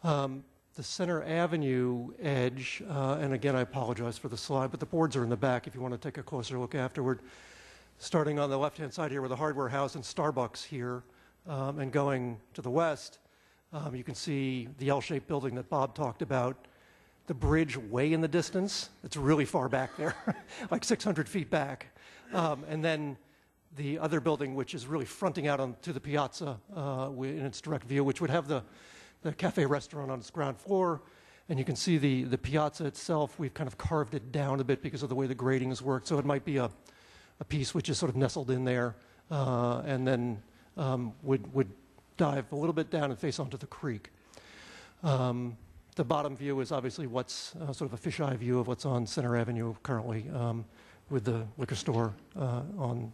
The Center Avenue edge, and again, I apologize for the slide, but the boards are in the back if you want to take a closer look afterward. Starting on the left-hand side here with the Hardware House and Starbucks here, and going to the west, you can see the L-shaped building that Bob talked about. The bridge way in the distance. It's really far back there, like 600 feet back. And then the other building, which is really fronting out onto the piazza in its direct view, which would have the cafe restaurant on its ground floor. And you can see the piazza itself. We've kind of carved it down a bit because of the way the grading has worked. So it might be a piece which is sort of nestled in there, and then would dive a little bit down and face onto the creek. The bottom view is obviously what's sort of a fisheye view of what's on Center Avenue currently, with the liquor store on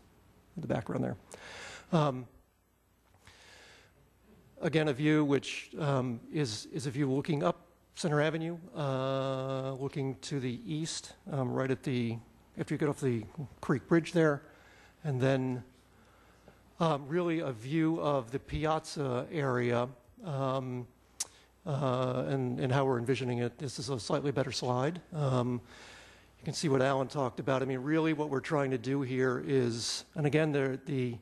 the background there. Again, a view which is a view looking up Center Avenue, looking to the east, right at after you get off the Creek Bridge there, and then really a view of the piazza area. And how we're envisioning it. This is a slightly better slide. You can see what Alan talked about. I mean, really what we're trying to do here is, and again, the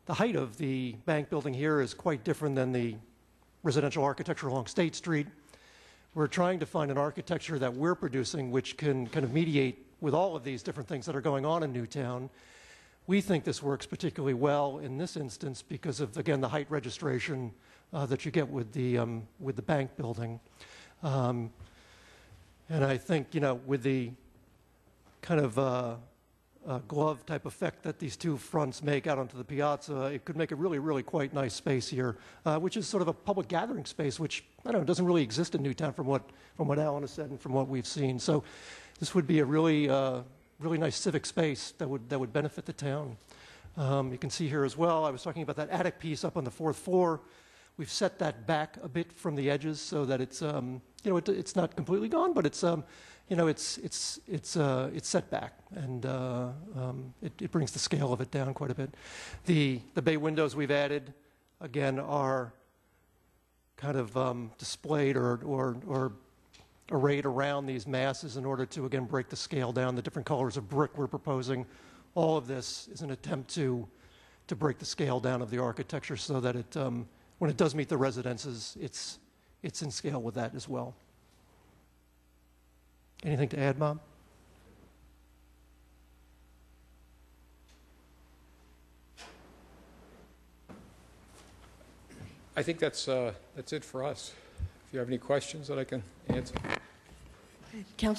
height of the bank building here is quite different than the residential architecture along State Street. We're trying to find an architecture that we're producing which can kind of mediate with all of these different things that are going on in Newtown. We think this works particularly well in this instance because of, again, the height registration that you get with the bank building. And I think, with the kind of glove type effect that these two fronts make out onto the piazza, it could make a really, really quite nice space here, which is sort of a public gathering space, which, I don't know, doesn't really exist in Newtown from what Alan has said and from what we've seen. So this would be a really nice civic space that would benefit the town. You can see here as well, I was talking about that attic piece up on the 4th floor. We've set that back a bit from the edges so that it's it's not completely gone, but it's set back, and it brings the scale of it down quite a bit. The bay windows we've added, again, are kind of displayed or arrayed around these masses in order to, again, break the scale down. The different colors of brick we're proposing. All of this is an attempt to break the scale down of the architecture so that it, when it does meet the residences, it's in scale with that as well. Anything to add, Bob? I think that's it for us. If you have any questions that I can answer. Council